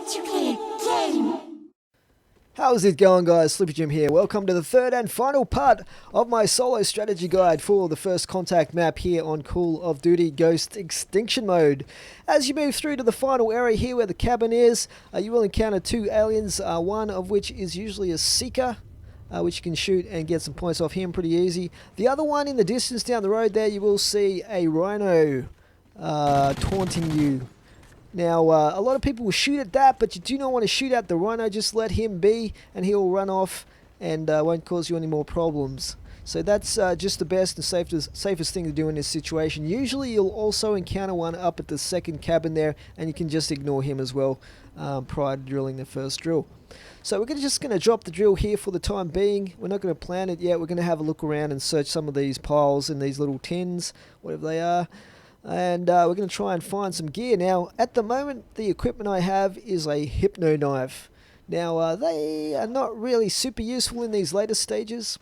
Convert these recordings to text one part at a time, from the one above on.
to play a game. How's it going, guys? Sleepy Jim here. Welcome to the third and final part of my solo strategy guide for the first contact map here on Call of Duty Ghost Extinction mode. As you move through to the final area here where the cabin is, you will encounter two aliens, one of which is usually a Seeker, which you can shoot and get some points off him pretty easy. The other one in the distance down the road there, you will see a Rhino taunting you. Now, a lot of people will shoot at that, but you do not want to shoot at the Rhino. Just let him be, and he'll run off and won't cause you any more problems. So that's just the best and safest thing to do in this situation. Usually you'll also encounter one up at the second cabin there, and you can just ignore him as well prior to drilling the first drill. So we're just going to drop the drill here for the time being. We're not going to plan it yet. We're going to have a look around and search some of these piles and these little tins, whatever they are. And we're going to try and find some gear. Now, at the moment, the equipment I have is a hypno knife. Now, they are not really super useful in these later stages.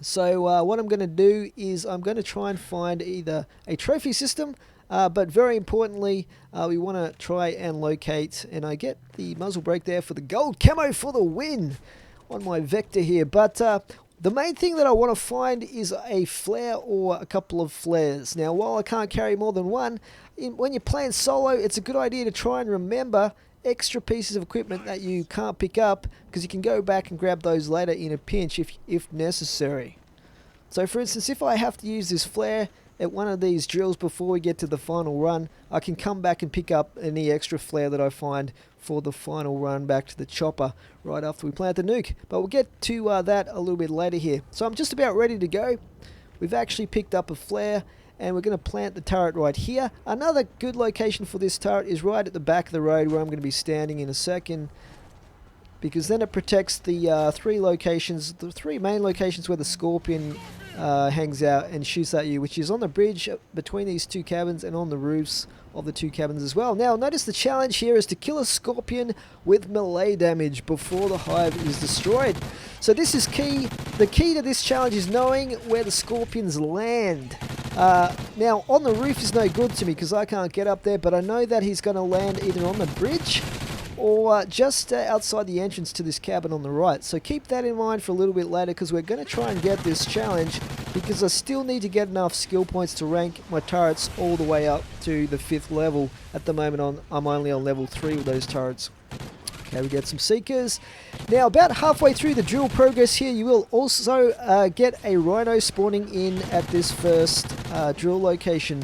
So what I'm going to do is I'm going to try and find either a trophy system, but very importantly, we want to try and locate, and I get the muzzle brake there for the gold camo for the win on my Vector here. But the main thing that I want to find is a flare or a couple of flares. Now, while I can't carry more than one, when you're playing solo, it's a good idea to try and remember extra pieces of equipment that you can't pick up, because you can go back and grab those later in a pinch if necessary. So, for instance, if I have to use this flare at one of these drills before we get to the final run, I can come back and pick up any extra flare that I find for the final run back to the chopper right after we plant the nuke. But we'll get to that a little bit later here. So I'm just about ready to go. We've actually picked up a flare, and we're going to plant the turret right here. Another good location for this turret is right at the back of the road where I'm going to be standing in a second, because then it protects the the three main locations where the Scorpion hangs out and shoots at you, which is on the bridge between these two cabins and on the roofs of the two cabins as well. Now, notice the challenge here is to kill a Scorpion with melee damage before the hive is destroyed. So this is key. The key to this challenge is knowing where the Scorpions land. Now, on the roof is no good to me because I can't get up there, but I know that he's going to land either on the bridge or just outside the entrance to this cabin on the right. So keep that in mind for a little bit later, because we're going to try and get this challenge, because I still need to get enough skill points to rank my turrets all the way up to the 5th level. At the moment I'm only on level 3 with those turrets. Okay, we get some Seekers. Now, about halfway through the drill progress here, you will also get a Rhino spawning in at this first drill location.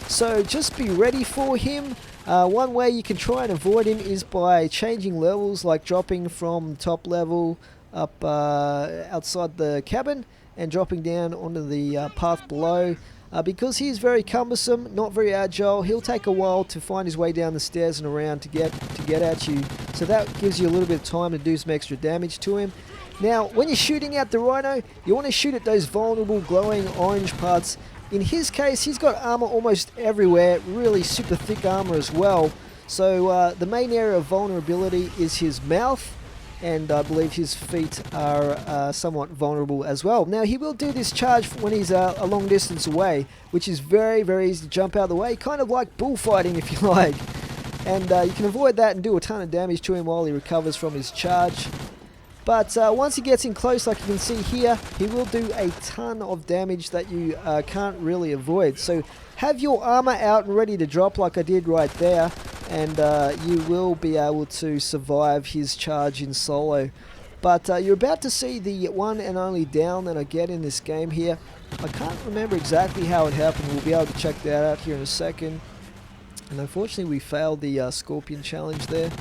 So just be ready for him. One way you can try and avoid him is by changing levels, like dropping from top level up outside the cabin and dropping down onto the path below. Because he's very cumbersome, not very agile, he'll take a while to find his way down the stairs and around to get at you. So that gives you a little bit of time to do some extra damage to him. Now, when you're shooting at the Rhino, you want to shoot at those vulnerable glowing orange parts. In his case, he's got armor almost everywhere, really super thick armor as well. So the main area of vulnerability is his mouth, and I believe his feet are somewhat vulnerable as well. Now, he will do this charge when he's a long distance away, which is very, very easy to jump out of the way, kind of like bullfighting if you like. And you can avoid that and do a ton of damage to him while he recovers from his charge. But once he gets in close, like you can see here, he will do a ton of damage that you can't really avoid. So have your armor out and ready to drop like I did right there, and you will be able to survive his charge in solo. But you're about to see the one and only down that I get in this game here. I can't remember exactly how it happened. We'll be able to check that out here in a second. And unfortunately we failed the Scorpion challenge there.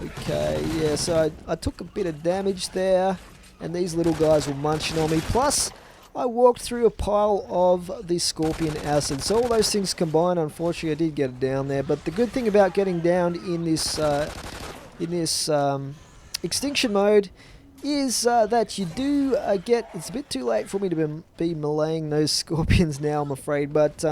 Okay, yeah, so I took a bit of damage there, and these little guys were munching on me. Plus, I walked through a pile of the Scorpion acid. So all those things combined, unfortunately, I did get it down there. But the good thing about getting down in this Extinction mode is that you do get... It's a bit too late for me to be meleeing those Scorpions now, I'm afraid, but...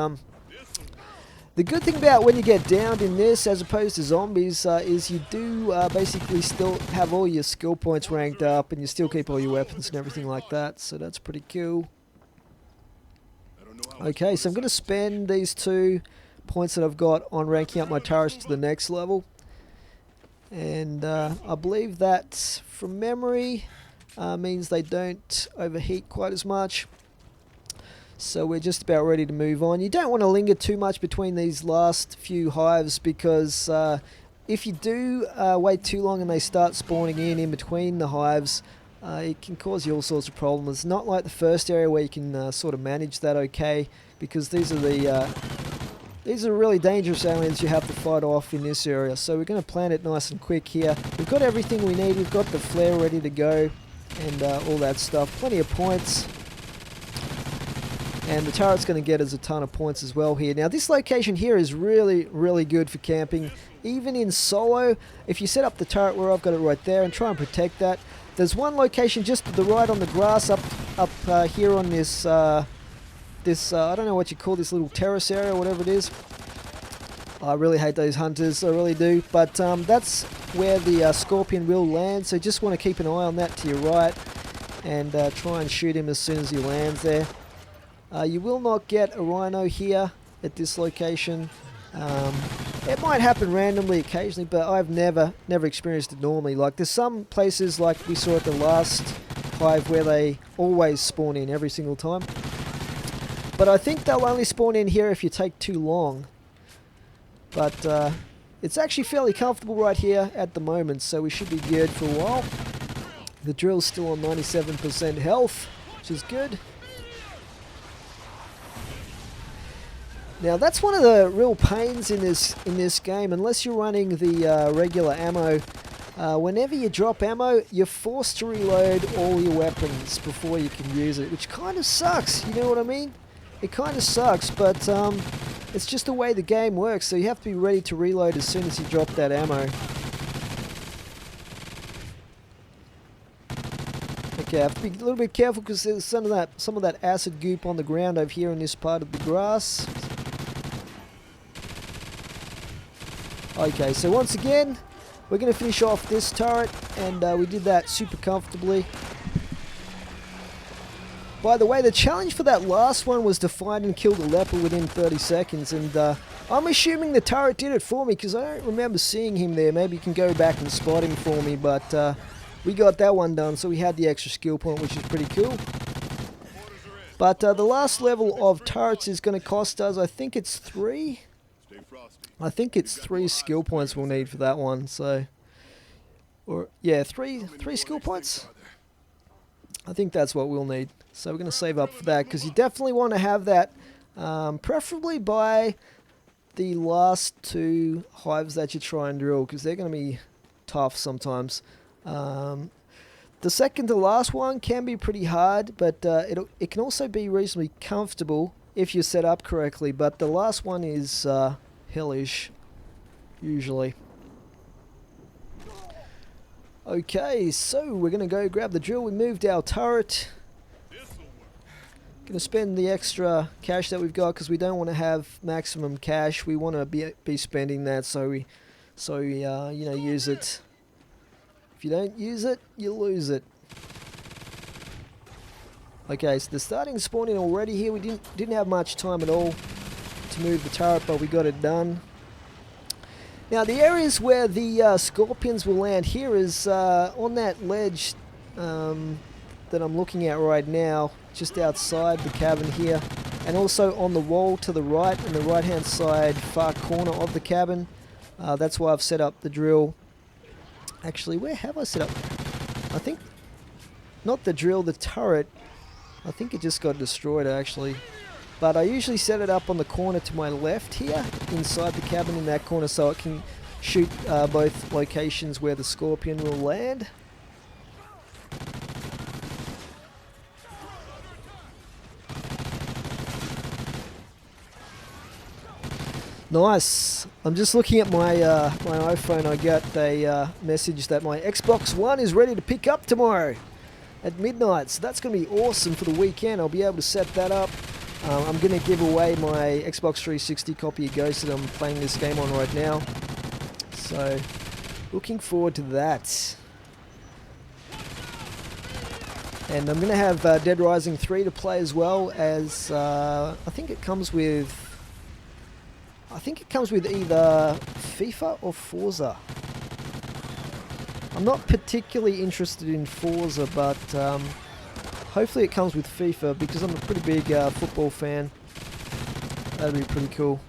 The good thing about when you get downed in this, as opposed to zombies, is you do basically still have all your skill points ranked up, and you still keep all your weapons and everything like that, so that's pretty cool. Okay, so I'm going to spend these 2 points that I've got on ranking up my turrets to the next level. And I believe that from memory means they don't overheat quite as much. So we're just about ready to move on. You don't want to linger too much between these last few hives, because if you do wait too long and they start spawning in between the hives, it can cause you all sorts of problems. It's not like the first area where you can sort of manage that okay, because these are really dangerous aliens you have to fight off in this area. So we're going to plan it nice and quick here. We've got everything we need. We've got the flare ready to go and all that stuff. Plenty of points. And the turret's going to get us a ton of points as well here. Now this location here is really, really good for camping. Even in solo, if you set up the turret where I've got it right there and try and protect that. There's one location just to the right on the grass up here on this, I don't know what you call this little terrace area, whatever it is. I really hate those hunters, I really do. But that's where the scorpion will land, so just want to keep an eye on that to your right. And try and shoot him as soon as he lands there. You will not get a rhino here at this location. It might happen randomly occasionally, but I've never experienced it normally. Like there's some places like we saw at the last hive where they always spawn in every single time. But I think they'll only spawn in here if you take too long. But it's actually fairly comfortable right here at the moment, so we should be good for a while. The drill's still on 97% health, which is good. Now that's one of the real pains in this game, unless you're running the regular ammo. Whenever you drop ammo, you're forced to reload all your weapons before you can use it, which kind of sucks, you know what I mean? It kind of sucks, but it's just the way the game works, so you have to be ready to reload as soon as you drop that ammo. Okay, I have to be a little bit careful because there's some of that acid goop on the ground over here in this part of the grass. Okay, so once again, we're going to finish off this turret, and we did that super comfortably. By the way, the challenge for that last one was to find and kill the leopard within 30 seconds, and I'm assuming the turret did it for me because I don't remember seeing him there. Maybe you can go back and spot him for me, but we got that one done, so we had the extra skill point, which is pretty cool. But the last level of turrets is going to cost us, I think it's 3. I think it's 3 skill points we'll need for that one, so... Or, yeah, three skill points? I think that's what we'll need. So we're going to save up for that, because you definitely want to have that, preferably by the last 2 hives that you try and drill, because they're going to be tough sometimes. The second to last one can be pretty hard, but it can also be reasonably comfortable if you're set up correctly, but the last one is hellish, usually. Okay, so we're going to go grab the drill. We moved our turret. Going to spend the extra cash that we've got because we don't want to have maximum cash. We want to be spending that, so we you know, use it. If you don't use it, you lose it. Okay, so they're starting to spawn in already here. We didn't have much time at all to move the turret, but we got it done. Now the areas where the scorpions will land here is on that ledge that I'm looking at right now, just outside the cabin here, and also on the wall to the right, in the right hand side far corner of the cabin. That's why I've set up the drill. Actually, where have I set up? I think not the drill, the turret. I think it just got destroyed actually. But I usually set it up on the corner to my left here, inside the cabin in that corner, so it can shoot both locations where the scorpion will land. Nice. I'm just looking at my my iPhone. I got a message that my Xbox One is ready to pick up tomorrow at midnight. So that's going to be awesome for the weekend. I'll be able to set that up. I'm going to give away my Xbox 360 copy of Ghost that I'm playing this game on right now. So, looking forward to that. And I'm going to have Dead Rising 3 to play as well, as I think it comes with either FIFA or Forza. I'm not particularly interested in Forza, but hopefully it comes with FIFA because I'm a pretty big football fan. That'd be pretty cool.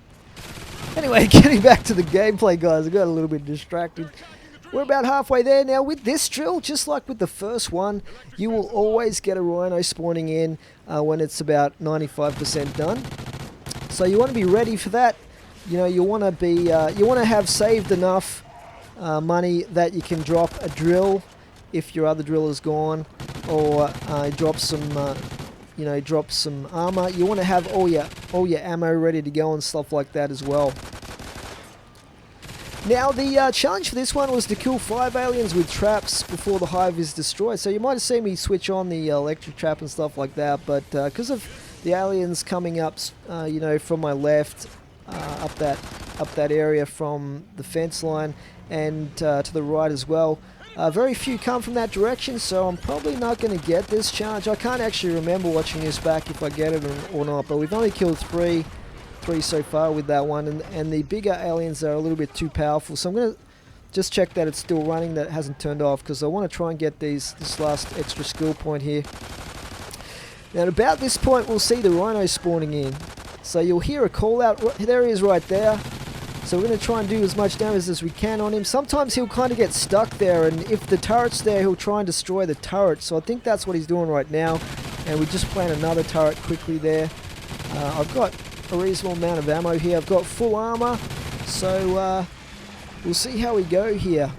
Anyway, getting back to the gameplay, guys, I got a little bit distracted. We're about halfway there now. With this drill, just like with the first one, you will always get a Rhino spawning in when it's about 95% done. So you want to be ready for that. You know, you want to have saved enough money that you can drop a drill if your other drill is gone, or drop some, drop some armor. You want to have all your ammo ready to go and stuff like that as well. Now the challenge for this one was to kill 5 aliens with traps before the hive is destroyed. So you might have seen me switch on the electric trap and stuff like that, but because of the aliens coming up, from my left, up that area from the fence line, and to the right as well. Very few come from that direction, so I'm probably not going to get this challenge. I can't actually remember watching this back if I get it or not, but we've only killed three so far with that one, and the bigger aliens are a little bit too powerful, so I'm going to just check that it's still running, that it hasn't turned off, because I want to try and get this last extra skill point here. Now at about this point we'll see the Rhino spawning in, so you'll hear a call out. There he is right there. So we're going to try and do as much damage as we can on him. Sometimes he'll kind of get stuck there, and if the turret's there, he'll try and destroy the turret. So I think that's what he's doing right now. And we just plant another turret quickly there. I've got a reasonable amount of ammo here. I've got full armor. So we'll see how we go here.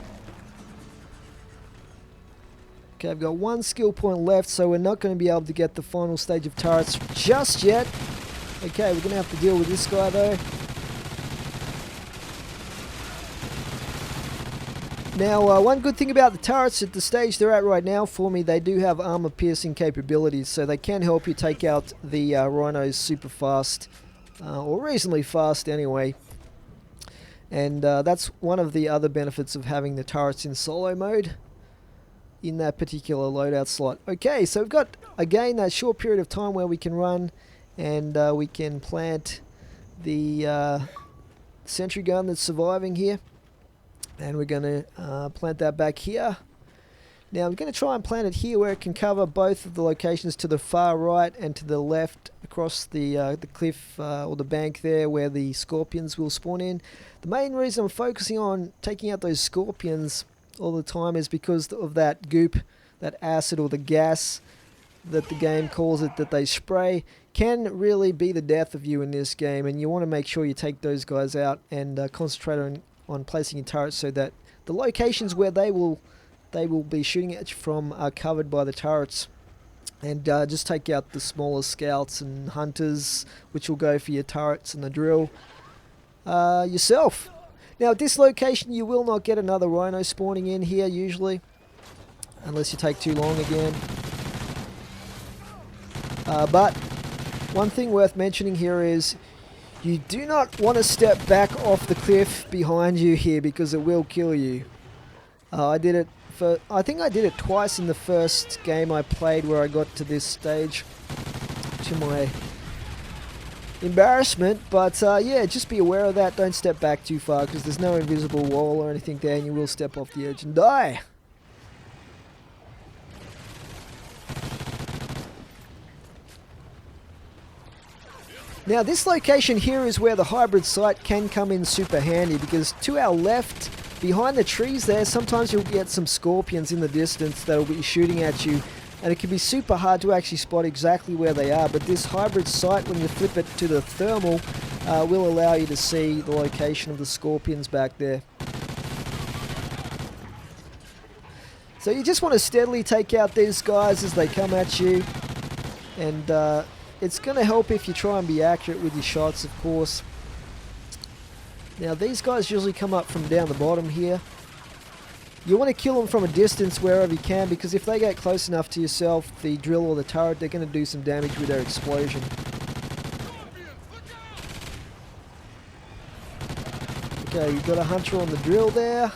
Okay, I've got one skill point left, so we're not going to be able to get the final stage of turrets just yet. Okay, we're going to have to deal with this guy though. Now, one good thing about the turrets at the stage they're at right now for me, they do have armor piercing capabilities, so they can help you take out the Rhinos super fast, or reasonably fast anyway. And that's one of the other benefits of having the turrets in solo mode in that particular loadout slot. Okay, so we've got, again, that short period of time where we can run and we can plant the sentry gun that's surviving here. And we're going to plant that back here. Now I'm going to try and plant it here where it can cover both of the locations to the far right and to the left across the cliff or the bank there where the scorpions will spawn in. The main reason I'm focusing on taking out those scorpions all the time is because of that goop, that acid or the gas that the game calls it, that they spray, can really be the death of you in this game, and you want to make sure you take those guys out and concentrate on placing your turrets so that the locations where they will be shooting at you from are covered by the turrets. And just take out the smaller scouts and hunters, which will go for your turrets and the drill yourself. Now at this location you will not get another Rhino spawning in here usually, unless you take too long again. But one thing worth mentioning here is you do not want to step back off the cliff behind you here because it will kill you. I think I did it twice in the first game I played where I got to this stage, to my embarrassment. But yeah, just be aware of that. Don't step back too far because there's no invisible wall or anything there, and you will step off the edge and die. Now this location here is where the hybrid sight can come in super handy, because to our left, behind the trees there, sometimes you'll get some scorpions in the distance that'll be shooting at you, and it can be super hard to actually spot exactly where they are, but this hybrid sight, when you flip it to the thermal, will allow you to see the location of the scorpions back there. So you just want to steadily take out these guys as they come at you, and it's going to help if you try and be accurate with your shots, of course. Now these guys usually come up from down the bottom here. You want to kill them from a distance wherever you can, because if they get close enough to yourself, the drill or the turret, they're going to do some damage with their explosion. Okay, you've got a hunter on the drill there.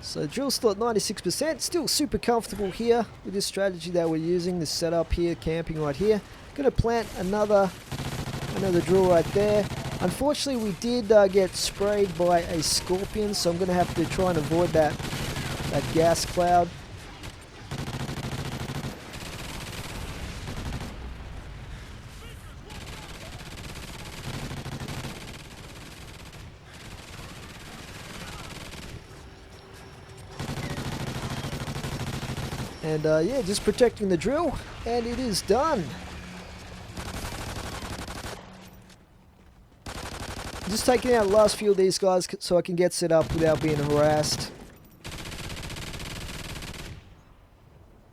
So drill's still at 96%, still super comfortable here with this strategy that we're using, this setup here, camping right here. Gonna plant another drill right there. Unfortunately, we did get sprayed by a scorpion, so I'm going to have to try and avoid that gas cloud. And yeah, just protecting the drill, and it is done. Just taking out the last few of these guys so I can get set up without being harassed.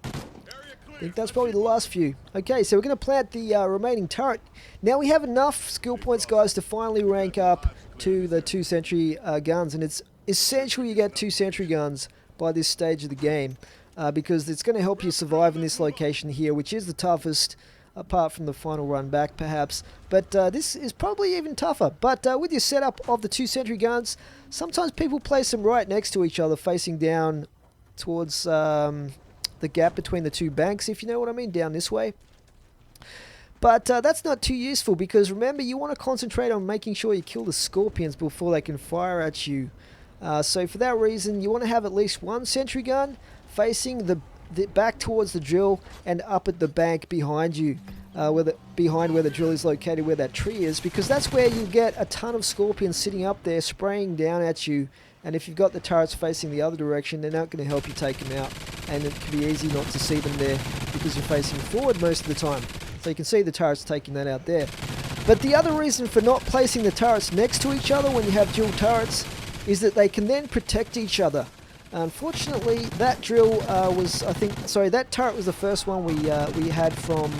I think that's probably the last few. Okay, so we're going to plant the remaining turret. Now we have enough skill points, guys, to finally rank up to the 2 sentry guns. And it's essential you get 2 sentry guns by this stage of the game. Because it's going to help you survive in this location here, which is the toughest, apart from the final run back perhaps. But this is probably even tougher. But with your setup of the 2 sentry guns, sometimes people place them right next to each other, facing down towards the gap between the 2 banks, if you know what I mean, down this way. But that's not too useful, because remember, you want to concentrate on making sure you kill the scorpions before they can fire at you. So for that reason, you want to have at least 1 sentry gun facing the back towards the drill and up at the bank behind you, behind where the drill is located, where that tree is, because that's where you get a ton of scorpions sitting up there spraying down at you. And if you've got the turrets facing the other direction, they're not going to help you take them out, and it can be easy not to see them there because you're facing forward most of the time. So you can see the turrets taking that out there. But the other reason for not placing the turrets next to each other when you have dual turrets is that they can then protect each other. Unfortunately, that drill that turret was the first one we had from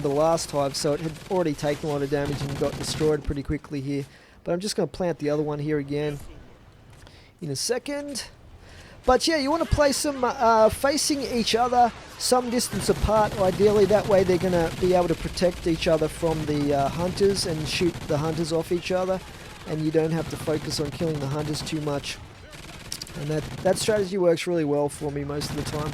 the last hive, so it had already taken a lot of damage and got destroyed pretty quickly here. But I'm just going to plant the other one here again in a second. But yeah, you want to place them facing each other, some distance apart ideally. That way they're going to be able to protect each other from the hunters and shoot the hunters off each other, and you don't have to focus on killing the hunters too much. And that strategy works really well for me most of the time.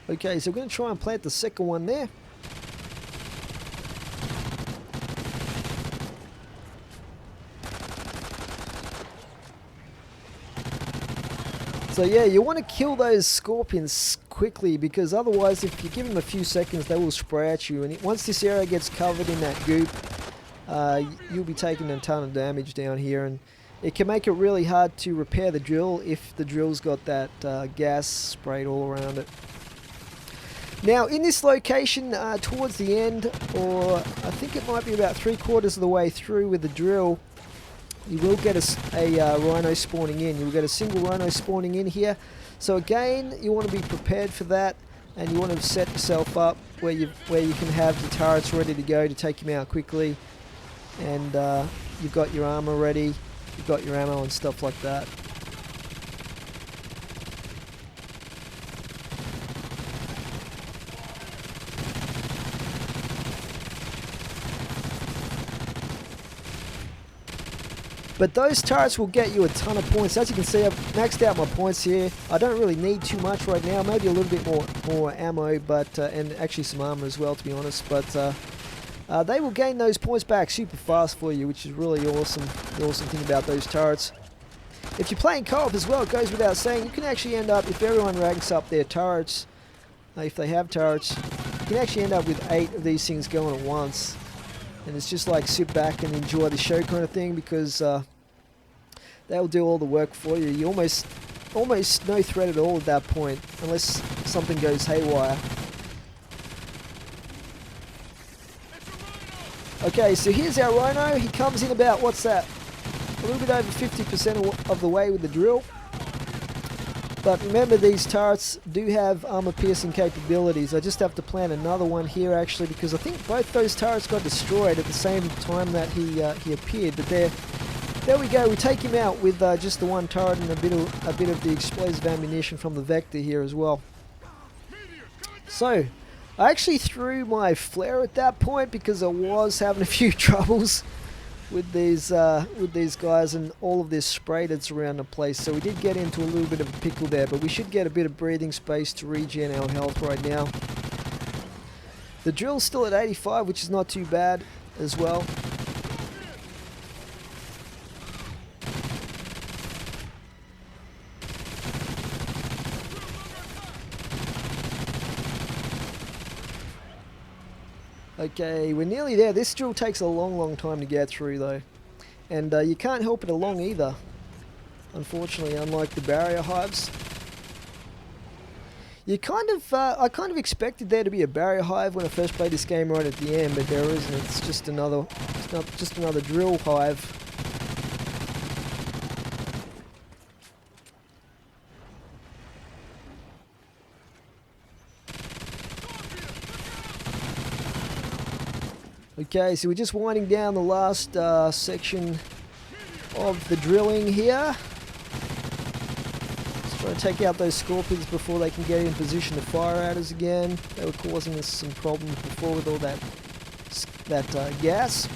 Okay, so we're going to try and plant the second one there. So yeah, you want to kill those scorpions quickly, because otherwise if you give them a few seconds they will spray at you, and once this area gets covered in that goop, you'll be taking a ton of damage down here, and it can make it really hard to repair the drill if the drill's got that gas sprayed all around it. Now in this location towards the end, or I think it might be about 3/4 of the way through with the drill, you will get a rhino spawning in. You'll get a single rhino spawning in here. So again, you want to be prepared for that, and you want to set yourself up where you can have the turrets ready to go to take him out quickly. And you've got your armor ready, you've got your ammo and stuff like that. But those turrets will get you a ton of points. As you can see, I've maxed out my points here. I don't really need too much right now, maybe a little bit more ammo, but and actually some armor as well, to be honest. But they will gain those points back super fast for you, which is really awesome. The awesome thing about those turrets. If you're playing co-op as well, it goes without saying, you can actually end up, if everyone ranks up their turrets, if they have turrets, you can actually end up with 8 of these things going at once. And it's just like sit back and enjoy the show kind of thing, because they'll do all the work for you. You almost no threat at all at that point, unless something goes haywire. Okay, so here's our Rhino. He comes in about, what's that? A little bit over 50% of the way with the drill. But remember, these turrets do have armor piercing capabilities. I just have to plant another one here actually, because I think both those turrets got destroyed at the same time that he appeared. But there we go. We take him out with just the one turret and a bit of the explosive ammunition from the Vector here as well. So I actually threw my flare at that point because I was having a few troubles with these guys and all of this spray that's around the place. So we did get into a little bit of a pickle there, but we should get a bit of breathing space to regen our health right now. The drill's still at 85, which is not too bad as well. Okay, we're nearly there. This drill takes a long time to get through though. And you can't help it along either. Unfortunately, unlike the barrier hives. I kind of expected there to be a barrier hive when I first played this game right at the end, but there isn't. It's just another drill hive. Okay, so we're just winding down the last section of the drilling here. Just trying to take out those scorpions before they can get in position to fire at us again. They were causing us some problems before with all that gas.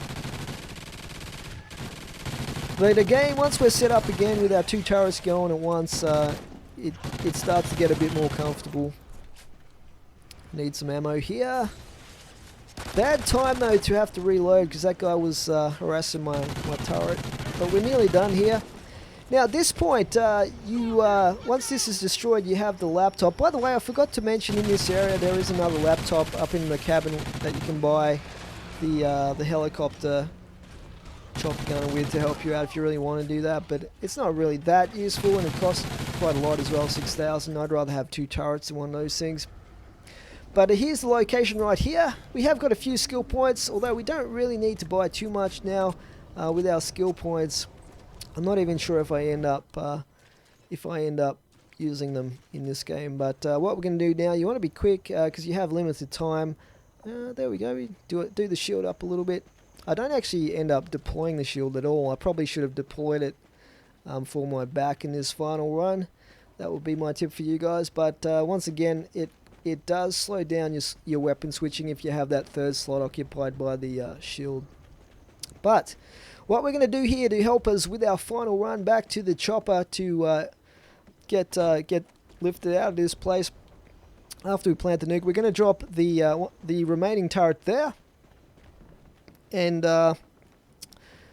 But again, once we're set up again with our 2 turrets going at once, it starts to get a bit more comfortable. Need some ammo here. Bad time though to have to reload because that guy was harassing my turret. But we're nearly done here. Now at this point, once this is destroyed, you have the laptop. By the way, I forgot to mention in this area there is another laptop up in the cabin that you can buy the helicopter chopper gunner with to help you out if you really want to do that. But it's not really that useful and it costs quite a lot as well, 6,000. I'd rather have 2 turrets than one of those things. But here's the location right here. We have got a few skill points, although we don't really need to buy too much now with our skill points. I'm not even sure if I end up using them in this game. But what we're going to do now, you want to be quick because you have limited time. There we go. We do the shield up a little bit. I don't actually end up deploying the shield at all. I probably should have deployed it for my back in this final run. That would be my tip for you guys. But once again, it does slow down your weapon switching if you have that 3rd slot occupied by the shield. But what we're going to do here to help us with our final run back to the chopper to get lifted out of this place after we plant the nuke, we're going to drop the remaining turret there. And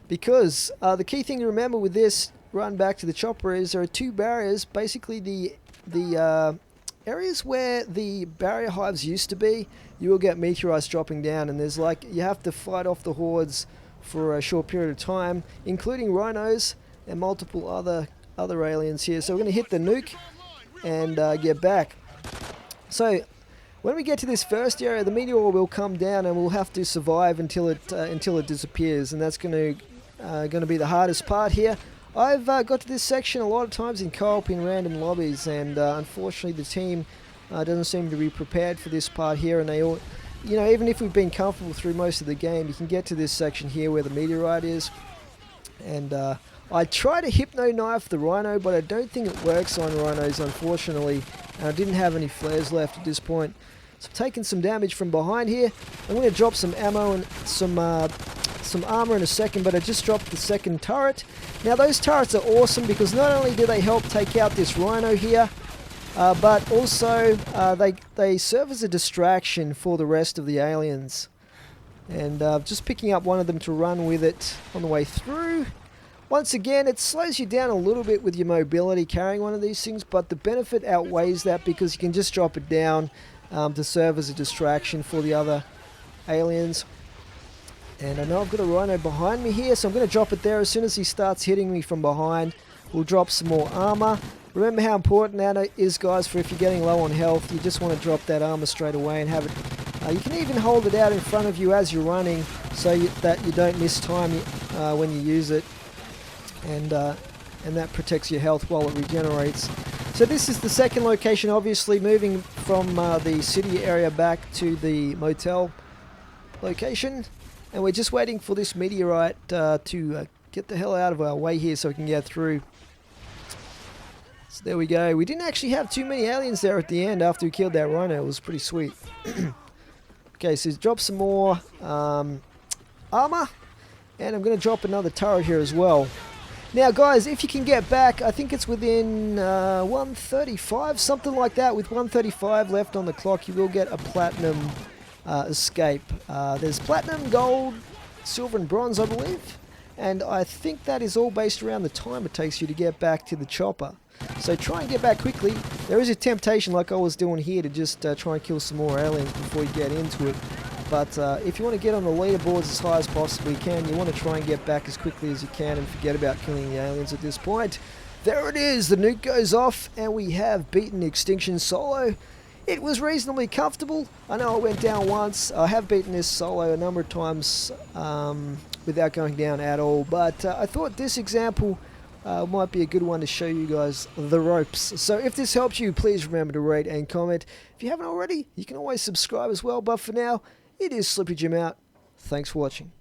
because the key thing to remember with this run back to the chopper is there are 2 barriers. Basically the areas where the barrier hives used to be, you will get meteorites dropping down, and there's you have to fight off the hordes for a short period of time, including rhinos and multiple other aliens here. So we're going to hit the nuke and get back. So when we get to this first area, the meteor will come down and we'll have to survive until it disappears, and that's going to be the hardest part here. I've got to this section a lot of times in co-op in random lobbies, and unfortunately the team doesn't seem to be prepared for this part here, and they all, even if we've been comfortable through most of the game, you can get to this section here where the meteorite is. And I try to hypno knife the Rhino, but I don't think it works on Rhinos, unfortunately, and I didn't have any flares left at this point. So I'm taking some damage from behind here. I'm going to drop some ammo and some armor in a second, but I just dropped the 2nd turret. Now those turrets are awesome because not only do they help take out this Rhino here, but also they serve as a distraction for the rest of the aliens. And just picking up one of them to run with it on the way through. Once again, it slows you down a little bit with your mobility carrying one of these things, but the benefit outweighs that because you can just drop it down to serve as a distraction for the other aliens. And I know I've got a Rhino behind me here, so I'm going to drop it there. As soon as he starts hitting me from behind, we'll drop some more armor. Remember how important that is, guys, for if you're getting low on health, you just want to drop that armor straight away and have it. You can even hold it out in front of you as you're running so that you don't miss time when you use it. And that protects your health while it regenerates. So this is the 2nd location, obviously, moving from the city area back to the motel location. And we're just waiting for this meteorite to get the hell out of our way here so we can get through. So there we go. We didn't actually have too many aliens there at the end after we killed that Rhino. It was pretty sweet. Okay, so drop some more armor. And I'm going to drop another turret here as well. Now guys, if you can get back, I think it's within 135, something like that. With 135 left on the clock, you will get a platinum escape. There's platinum, gold, silver and bronze, I believe. And I think that is all based around the time it takes you to get back to the chopper. So try and get back quickly. There is a temptation, like I was doing here, to just try and kill some more aliens before you get into it. But if you want to get on the leaderboards as high as possibly you can, you want to try and get back as quickly as you can and forget about killing the aliens at this point. There it is, the nuke goes off and we have beaten Extinction solo. It was reasonably comfortable. I know I went down once. I have beaten this solo a number of times without going down at all, but I thought this example might be a good one to show you guys the ropes. So if this helps you, please remember to rate and comment. If you haven't already, you can always subscribe as well, but for now, it is Slippy Jim out. Thanks for watching.